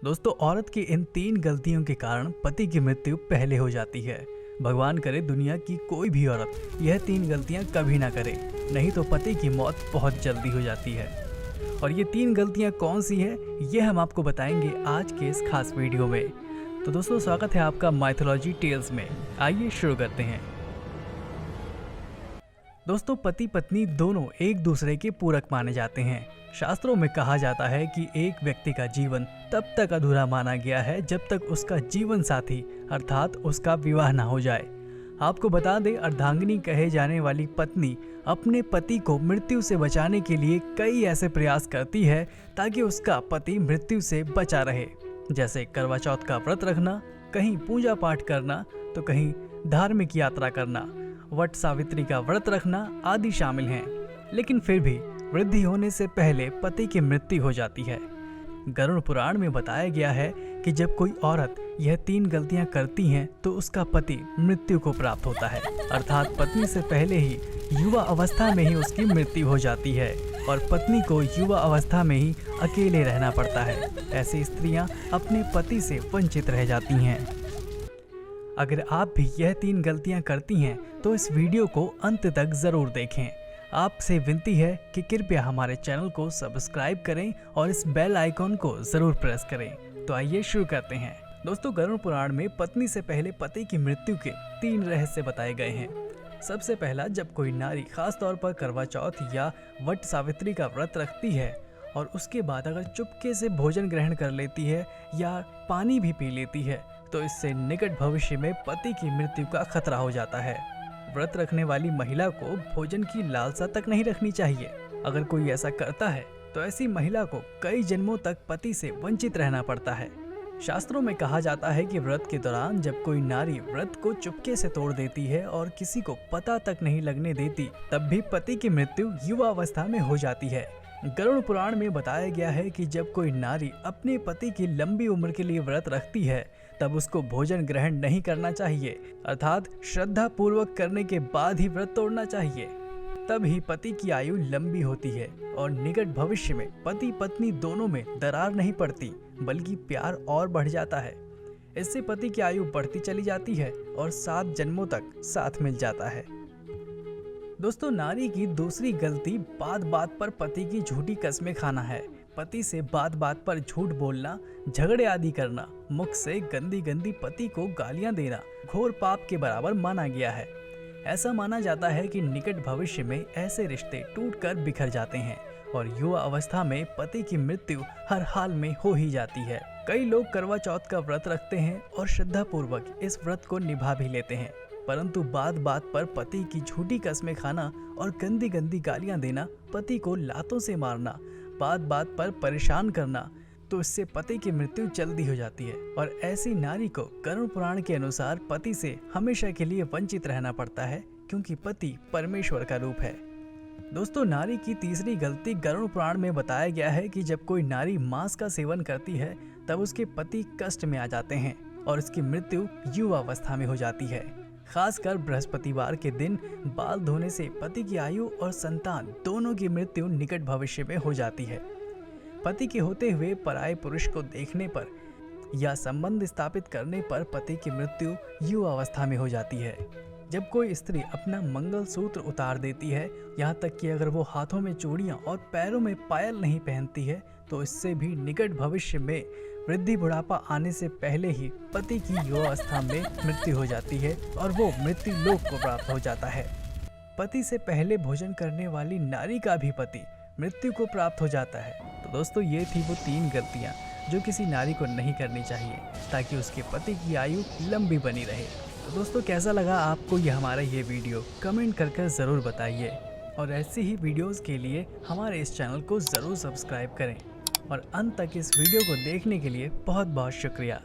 दोस्तों, औरत की इन 3 गलतियों के कारण पति की मृत्यु पहले हो जाती है। भगवान करे दुनिया की कोई भी औरत यह 3 गलतियां कभी ना करे, नहीं तो पति की मौत बहुत जल्दी हो जाती है। और ये 3 गलतियां कौन सी है, ये हम आपको बताएंगे आज के इस खास वीडियो में। तो दोस्तों, स्वागत है आपका माइथोलॉजी टेल्स में। आइए शुरू करते हैं। दोस्तों, पति पत्नी दोनों एक दूसरे के पूरक माने जाते हैं। शास्त्रों में कहा जाता है कि एक व्यक्ति का जीवन तब तक अधूरा माना गया है जब तक उसका जीवन साथी अर्थात उसका विवाह ना हो जाए। आपको बता दें, अर्धांगिनी कहे जाने वाली पत्नी अपने पति को मृत्यु से बचाने के लिए कई ऐसे प्रयास करती है ताकि उसका पति मृत्यु से बचा रहे। जैसे करवा चौथ का व्रत रखना, कहीं पूजा पाठ करना तो कहीं धार्मिक यात्रा करना, वट सावित्री का व्रत रखना आदि शामिल हैं। लेकिन फिर भी वृद्धि होने से पहले पति की मृत्यु हो जाती है। गरुड़ पुराण में बताया गया है कि जब कोई औरत यह 3 गलतियां करती हैं तो उसका पति मृत्यु को प्राप्त होता है, अर्थात पत्नी से पहले ही युवा अवस्था में ही उसकी मृत्यु हो जाती है और पत्नी को युवा अवस्था में ही अकेले रहना पड़ता है। ऐसी स्त्रियां अपने पति से वंचित रह जाती हैं। अगर आप भी यह 3 गलतियां करती हैं तो इस वीडियो को अंत तक जरूर देखें। आपसे विनती है कि कृपया हमारे चैनल को सब्सक्राइब करें और इस बेल आइकॉन को जरूर प्रेस करें। तो आइए शुरू करते हैं। दोस्तों, गरुड़ पुराण में पत्नी से पहले पति की मृत्यु के 3 रहस्य बताए गए हैं। सबसे पहला, जब कोई नारी खास तौर पर करवा चौथ या वट सावित्री का व्रत रखती है और उसके बाद अगर चुपके से भोजन ग्रहण कर लेती है या पानी भी पी लेती है तो इससे निकट भविष्य में पति की मृत्यु का खतरा हो जाता है। व्रत रखने वाली महिला को भोजन की लालसा तक नहीं रखनी चाहिए। अगर कोई ऐसा करता है तो ऐसी महिला को कई जन्मों तक पति से वंचित रहना पड़ता है। शास्त्रों में कहा जाता है कि व्रत के दौरान जब कोई नारी व्रत को चुपके से तोड़ देती है और किसी को पता तक नहीं लगने देती, तब भी पति की मृत्यु युवा अवस्था में हो जाती है। गरुड़ पुराण में बताया गया है कि जब कोई नारी अपने पति की लंबी उम्र के लिए व्रत रखती है तब उसको भोजन ग्रहण नहीं करना चाहिए, अर्थात श्रद्धा पूर्वक करने के बाद ही व्रत तोड़ना चाहिए। तब ही पति की आयु लंबी होती है और निकट भविष्य में पति पत्नी दोनों में दरार नहीं पड़ती बल्कि प्यार और बढ़ जाता है। इससे पति की आयु बढ़ती चली जाती है और 7 जन्मों तक साथ मिल जाता है। दोस्तों, नारी की दूसरी गलती बात बात पर पति की झूठी कस्में खाना है। पति से बात बात पर झूठ बोलना, झगड़े आदि करना, मुख से गंदी गंदी पति को गालियां देना घोर पाप के बराबर माना गया है। ऐसा माना जाता है कि निकट भविष्य में ऐसे रिश्ते टूटकर बिखर जाते हैं और युवा अवस्था में पति की मृत्यु हर हाल में हो ही जाती है। कई लोग करवा चौथ का व्रत रखते हैं और श्रद्धा पूर्वक इस व्रत को निभा भी लेते हैं, परंतु बात बात पर पति की झूठी कस्में खाना और गंदी गंदी गालियां देना, पति को लातों से मारना, बात बात पर परेशान करना, तो इससे पति की मृत्यु जल्दी हो जाती है और ऐसी नारी को गरुड़ पुराण के अनुसार पति से हमेशा के लिए वंचित रहना पड़ता है, क्योंकि पति परमेश्वर का रूप है। दोस्तों, नारी की तीसरी गलती गरुड़ पुराण में बताया गया है कि जब कोई नारी मांस का सेवन करती है तब उसके पति कष्ट में आ जाते हैं और इसकी मृत्यु युवा अवस्था में हो जाती है। खासकर बृहस्पतिवार के दिन बाल धोने से पति की आयु और संतान दोनों की मृत्यु निकट भविष्य में हो जाती है। पति के होते हुए पराये पुरुष को देखने पर या संबंध स्थापित करने पर पति की मृत्यु युवा अवस्था में हो जाती है। जब कोई स्त्री अपना मंगलसूत्र उतार देती है, यहाँ तक कि अगर वो हाथों में चूड़ियाँ और पैरों में पायल नहीं पहनती है, तो इससे भी निकट भविष्य में वृद्धि बुढ़ापा आने से पहले ही पति की युवा अवस्था में मृत्यु हो जाती है और वो मृत्यु लोक को प्राप्त हो जाता है। पति से पहले भोजन करने वाली नारी का भी पति मृत्यु को प्राप्त हो जाता है। तो दोस्तों, ये थी वो 3 गलतियाँ जो किसी नारी को नहीं करनी चाहिए ताकि उसके पति की आयु लंबी बनी रहे। तो दोस्तों, कैसा लगा आपको हमारा ये वीडियो, कमेंट कर ज़रूर बताइए और ऐसी ही वीडियोज़ के लिए हमारे इस चैनल को ज़रूर सब्सक्राइब करें। और अंत तक इस वीडियो को देखने के लिए बहुत बहुत शुक्रिया।